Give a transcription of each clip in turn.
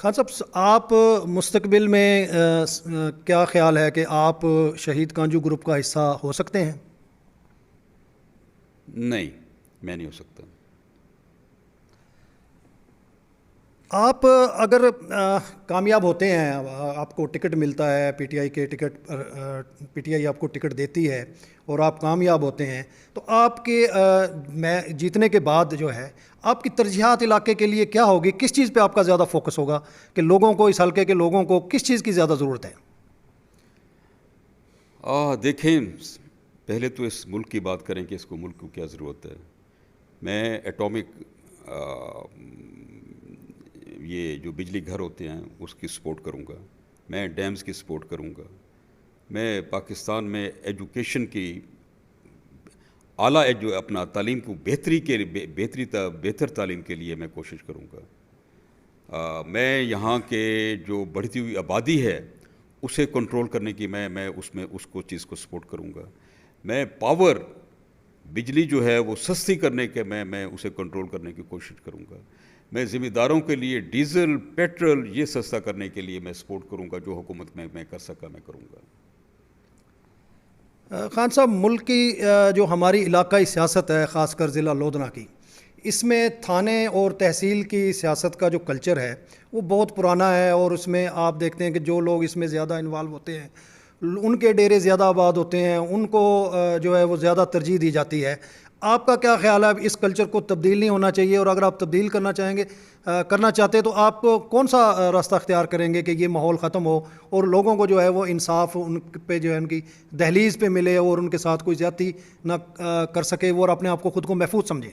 خان صاحب آپ مستقبل میں کیا خیال ہے کہ آپ شہید کانجو گروپ کا حصہ ہو سکتے ہیں؟ نہیں، میں نہیں ہو سکتا۔ آپ اگر کامیاب ہوتے ہیں، آپ کو ٹکٹ ملتا ہے پی ٹی آئی کے ticket per, P T I آپ کو ٹکٹ دیتی ہے اور آپ کامیاب ہوتے ہیں، تو آپ کے میں جیتنے کے بعد جو ہے آپ کی ترجیحات علاقے کے لیے کیا ہوگی؟ کس چیز پہ آپ کا زیادہ فوکس ہوگا کہ لوگوں کو، اس حلقے کے لوگوں کو کس چیز کی زیادہ ضرورت ہے؟ دیکھیں، پہلے تو اس ملک کی بات کریں کہ اس کو ملک کو کیا ضرورت ہے۔ میں ایٹامک یہ جو بجلی گھر ہوتے ہیں اس کی سپورٹ کروں گا، میں ڈیمز کی سپورٹ کروں گا، میں پاکستان میں ایجوکیشن کی اعلیٰ اپنا تعلیم کو بہتر تعلیم کے لیے میں کوشش کروں گا۔ میں یہاں کے جو بڑھتی ہوئی آبادی ہے اسے کنٹرول کرنے کی میں اس چیز کو سپورٹ کروں گا۔ میں پاور، بجلی جو ہے وہ سستی کرنے کے میں اسے کنٹرول کرنے کی کوشش کروں گا۔ میں ذمہ داروں کے لیے ڈیزل، پیٹرول یہ سستا کرنے کے لیے میں سپورٹ کروں گا۔ جو حکومت میں کر سکا میں کروں گا۔ خان صاحب، ملک کی جو ہماری علاقائی سیاست ہے، خاص کر ضلع لودھنا کی، اس میں تھانے اور تحصیل کی سیاست کا جو کلچر ہے وہ بہت پرانا ہے، اور اس میں آپ دیکھتے ہیں کہ جو لوگ اس میں زیادہ انوالو ہوتے ہیں ان کے ڈیرے زیادہ آباد ہوتے ہیں، ان کو جو ہے وہ زیادہ ترجیح دی جاتی ہے۔ آپ کا کیا خیال ہے؟ اب اس کلچر کو تبدیل نہیں ہونا چاہیے، اور اگر آپ تبدیل کرنا چاہتے تو آپ کون سا راستہ اختیار کریں گے کہ یہ ماحول ختم ہو اور لوگوں کو جو ہے وہ انصاف ان پہ جو ہے ان کی دہلیز پہ ملے اور ان کے ساتھ کوئی زیادتی نہ کر سکے وہ، اور اپنے آپ کو خود کو محفوظ سمجھیں؟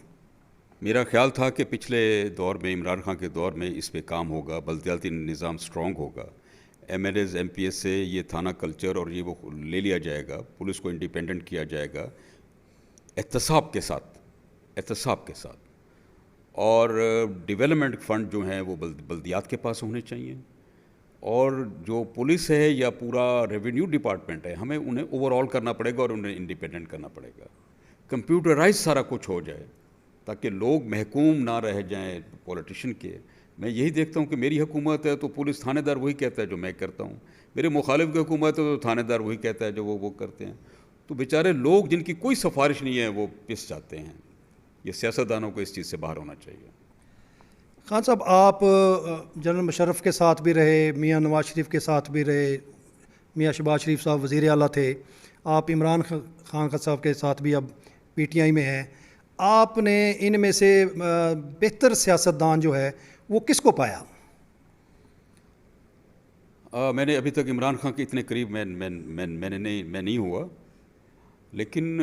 میرا خیال تھا کہ پچھلے دور میں، عمران خان کے دور میں اس پہ کام ہوگا، بلدیاتی نظام سٹرونگ ہوگا، M L As, M P S سے یہ تھانہ کلچر اور یہ وہ لے لیا جائے گا، پولیس کو انڈیپینڈنٹ کیا جائے گا احتساب کے ساتھ، اور ڈیولپمنٹ فنڈ جو ہیں وہ بلدیات کے پاس ہونے چاہیے، اور جو پولیس ہے یا پورا ریونیو ڈپارٹمنٹ ہے ہمیں انہیں اوور آل کرنا پڑے گا اور انہیں انڈیپینڈنٹ کرنا پڑے گا۔ کمپیوٹرائز سارا کچھ ہو جائے تاکہ لوگ محکوم نہ رہ جائیں پولیٹیشین کے۔ میں یہی دیکھتا ہوں کہ میری حکومت ہے تو پولیس تھانے دار وہی کہتا ہے جو میں کرتا ہوں، میرے مخالف کی حکومت ہے تو تھانے دار وہی کہتا ہے جو وہ کرتے ہیں، تو بیچارے لوگ جن کی کوئی سفارش نہیں ہے وہ پس جاتے ہیں۔ یہ سیاستدانوں کو اس چیز سے باہر ہونا چاہیے۔ خان صاحب، آپ جنرل مشرف کے ساتھ بھی رہے، میاں نواز شریف کے ساتھ بھی رہے، میاں شہباز شریف صاحب وزیر اعلیٰ تھے، آپ عمران خان صاحب کے ساتھ بھی اب پی ٹی آئی میں ہیں، آپ نے ان میں سے بہتر سیاستدان جو ہے وہ کس کو پایا؟ میں نے ابھی تک عمران خان کے اتنے قریب میں نہیں ہوا، لیکن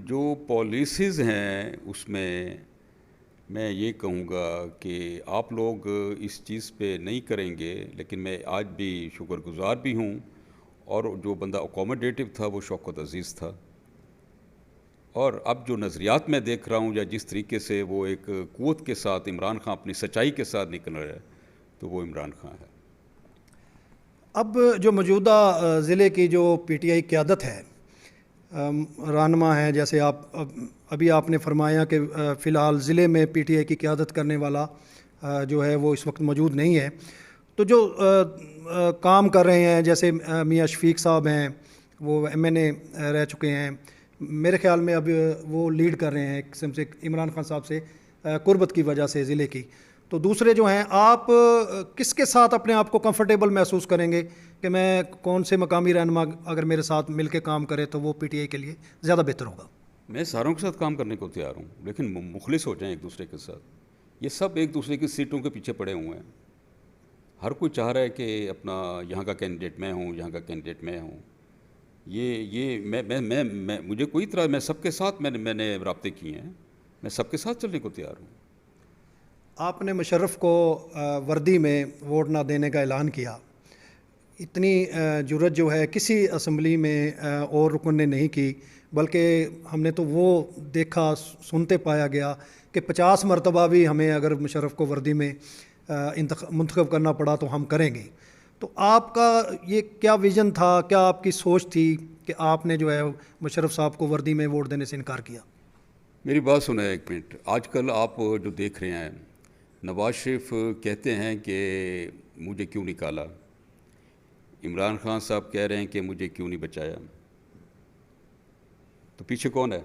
جو پالیسیز ہیں اس میں یہ کہوں گا کہ آپ لوگ اس چیز پہ نہیں کریں گے، لیکن میں آج بھی شکر گزار بھی ہوں، اور جو بندہ اکوموڈیٹو تھا وہ شوکت عزیز تھا، اور اب جو نظریات میں دیکھ رہا ہوں یا جس طریقے سے وہ ایک قوت کے ساتھ عمران خان اپنی سچائی کے ساتھ نکل رہا ہے تو وہ عمران خان ہے۔ اب جو موجودہ ضلع کی جو پی ٹی آئی قیادت ہے، رہنما ہیں، جیسے ابھی آپ نے فرمایا کہ فی الحال ضلع میں پی ٹی آئی کی قیادت کرنے والا جو ہے وہ اس وقت موجود نہیں ہے، تو جو کام کر رہے ہیں جیسے میاں شفیق صاحب ہیں، وہ ایم این اے رہ چکے ہیں، میرے خیال میں اب وہ لیڈ کر رہے ہیں ایک قسم سے عمران خان صاحب سے قربت کی وجہ سے ضلع کی، تو دوسرے جو ہیں، آپ کس کے ساتھ اپنے آپ کو کمفرٹیبل محسوس کریں گے کہ میں کون سے مقامی رہنما اگر میرے ساتھ مل کے کام کرے تو وہ پی ٹی آئی کے لیے زیادہ بہتر ہوگا؟ میں ساروں کے ساتھ کام کرنے کو تیار ہوں، لیکن مخلص ہو جائیں ایک دوسرے کے ساتھ۔ یہ سب ایک دوسرے کی سیٹوں کے پیچھے پڑے ہوئے ہیں، ہر کوئی چاہ رہا ہے کہ اپنا یہاں کا کینڈیڈیٹ میں ہوں، یہاں کا کینڈیڈیٹ میں ہوں۔ یہ میں مجھے کوئی طرح، میں سب کے ساتھ میں نے رابطے کیے ہیں، میں سب کے ساتھ چلنے کو تیار ہوں۔ آپ نے مشرف کو وردی میں ووٹ نہ دینے کا اعلان کیا، اتنی جرت جو ہے کسی اسمبلی میں اور رکن نے نہیں کی، بلکہ ہم نے تو وہ دیکھا، سنتے پایا گیا کہ 50 مرتبہ بھی ہمیں اگر مشرف کو وردی میں منتخب کرنا پڑا تو ہم کریں گے۔ تو آپ کا یہ کیا ویژن تھا، کیا آپ کی سوچ تھی کہ آپ نے جو ہے مشرف صاحب کو وردی میں ووٹ دینے سے انکار کیا؟ میری بات سنیں ایک منٹ۔ آج کل آپ جو دیکھ رہے ہیں، نواز شریف کہتے ہیں کہ مجھے کیوں نکالا. عمران خان صاحب کہہ رہے ہیں کہ مجھے کیوں نہیں بچایا. تو پیچھے کون ہے؟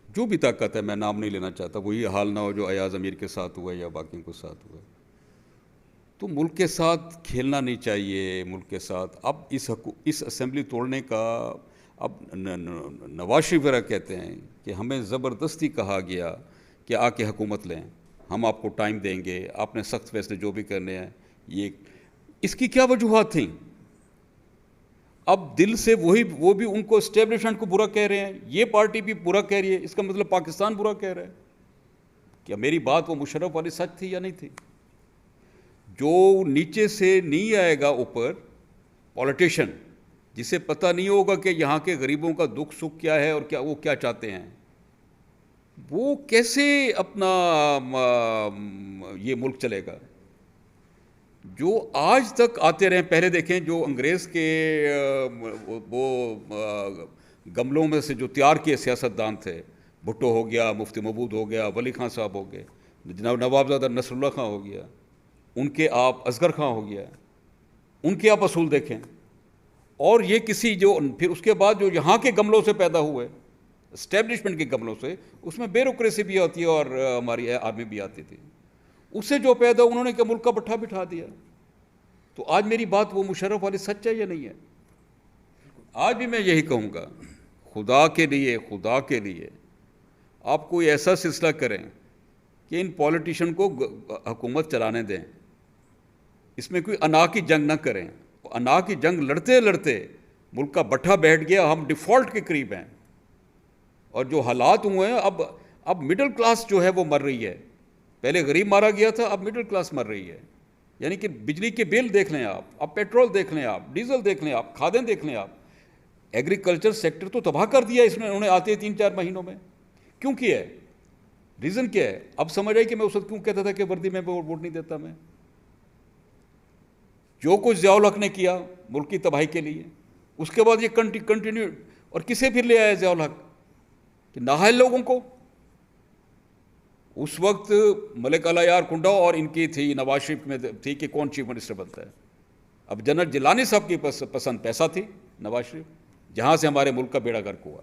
جو بھی طاقت ہے, میں نام نہیں لینا چاہتا, وہی حال نہ ہو جو ایاز امیر کے ساتھ ہوا ہے یا باقیوں کے ساتھ ہوا ہے. تو ملک کے ساتھ کھیلنا نہیں چاہیے. ملک کے ساتھ اب اس اسمبلی توڑنے کا, اب نواز شریف وغیرہ کہتے ہیں کہ ہمیں زبردستی کہا گیا کہ آ کے حکومت لیں, ہم آپ کو ٹائم دیں گے, آپ نے سخت فیصلے جو بھی کرنے ہیں. یہ اس کی کیا وجوہات تھیں؟ اب دل سے وہ بھی ان کو اسٹیبلشمنٹ کو برا کہہ رہے ہیں, یہ پارٹی بھی برا کہہ رہی ہے. اس کا مطلب پاکستان برا کہہ رہا ہے. کیا میری بات وہ مشرف والی سچ تھی یا نہیں تھی؟ جو نیچے سے نہیں آئے گا اوپر, پولیٹیشین جسے پتہ نہیں ہوگا کہ یہاں کے غریبوں کا دکھ سکھ کیا ہے اور کیا وہ کیا چاہتے ہیں, وہ کیسے اپنا یہ ملک چلے گا؟ جو آج تک آتے رہے, پہلے دیکھیں جو انگریز کے وہ گملوں میں سے جو تیار کیے سیاستدان تھے, بھٹو ہو گیا, مفتی محمود ہو گیا, ولی خان صاحب ہو گئے, نوابزادہ نصر اللہ خان ہو گیا, ان کے آپ اصغر خان ہو گیا, ان کے آپ اصول دیکھیں. اور یہ کسی جو پھر اس کے بعد جو یہاں کے گملوں سے پیدا ہوئے, اسٹیبلشمنٹ کے گملوں سے, اس میں بیوروکریسی بھی آتی ہے اور ہماری آرمی بھی آتی تھی. اس سے جو پیدا انہوں نے کہ ملک کا پٹھا بٹھا دیا. تو آج میری بات وہ مشرف والی سچ ہے یا نہیں ہے؟ آج بھی میں یہی کہوں گا, خدا کے لیے آپ کوئی ایسا سلسلہ کریں کہ ان پولیٹیشین کو حکومت چلانے دیں. اس میں کوئی انا کی جنگ نہ کریں. انا کی جنگ لڑتے لڑتے ملک کا بٹھا بیٹھ گیا, ہم ڈیفالٹ کے قریب ہیں. اور جو حالات ہوئے ہیں, اب مڈل کلاس جو ہے وہ مر رہی ہے. پہلے غریب مارا گیا تھا, اب مڈل کلاس مر رہی ہے. یعنی کہ بجلی کے بل دیکھ لیں آپ, اب پیٹرول دیکھ لیں آپ, ڈیزل دیکھ لیں آپ, کھادیں دیکھ لیں آپ. ایگریکلچر سیکٹر تو تباہ کر دیا اس میں انہوں نے آتے 3-4 مہینوں میں. کیوں کیا ہے؟ ریزن کیا ہے؟ اب سمجھ آئی کہ میں اس وقت کیوں کہتا تھا کہ وردی میں ووٹ نہیں دیتا. میں جو کچھ ضیاء الحق نے کیا ملک کی تباہی کے لیے, اس کے بعد یہ کنٹینیو. اور کسے پھر لے آیا ضیاء الحق؟ کہ نااہل لوگوں کو. اس وقت ملک الیار کنڈا اور ان کی تھی, نواز شریف میں تھی کہ کون چیف منسٹر بنتا ہے. اب جنرل جیلانی صاحب کی پسند پیسہ تھی, نواز شریف, جہاں سے ہمارے ملک کا بیڑا غرق ہوا.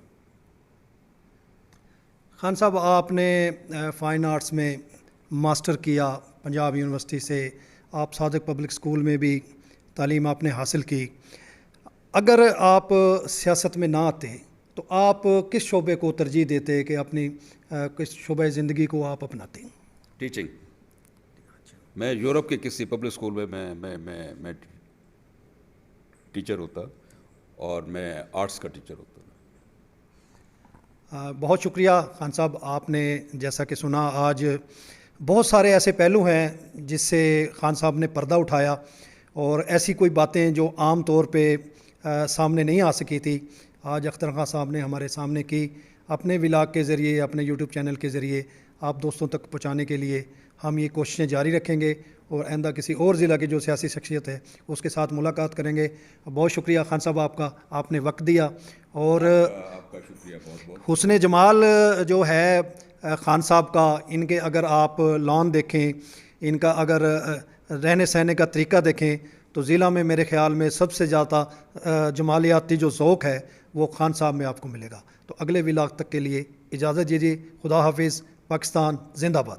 خان صاحب, آپ نے فائن آرٹس میں ماسٹر کیا پنجاب یونیورسٹی سے, آپ صادق پبلک اسکول میں بھی تعلیم آپ نے حاصل کی. اگر آپ سیاست میں نہ آتے تو آپ کس شعبے کو ترجیح دیتے کہ اپنی کس شعبہ زندگی کو آپ اپناتے؟ ٹیچنگ. میں یورپ کے کسی پبلک اسکول میں ٹیچر ہوتا, اور میں آرٹس کا ٹیچر ہوتا. بہت شکریہ خان صاحب. آپ نے جیسا کہ سنا, آج بہت سارے ایسے پہلو ہیں جس سے خان صاحب نے پردہ اٹھایا, اور ایسی کوئی باتیں جو عام طور پہ سامنے نہیں آ سکی تھی, آج اختر خان صاحب نے ہمارے سامنے کی. اپنے ولاگ کے ذریعے, اپنے یوٹیوب چینل کے ذریعے آپ دوستوں تک پہنچانے کے لیے ہم یہ کوششیں جاری رکھیں گے, اور آئندہ کسی اور ضلع کی جو سیاسی شخصیت ہے اس کے ساتھ ملاقات کریں گے. بہت شکریہ خان صاحب آپ کا, آپ نے وقت دیا. اور آپ کا شکریہ بہت بہت. حسن جمال جو ہے خان صاحب کا, ان کے اگر آپ لان دیکھیں, ان کا اگر رہنے سہنے کا طریقہ دیکھیں, تو ضلع میں میرے خیال میں سب سے زیادہ جمالیاتی جو ذوق ہے وہ خان صاحب میں آپ کو ملے گا. تو اگلے ولاگ تک کے لیے اجازت دیجیے. خدا حافظ. پاکستان زندہ باد.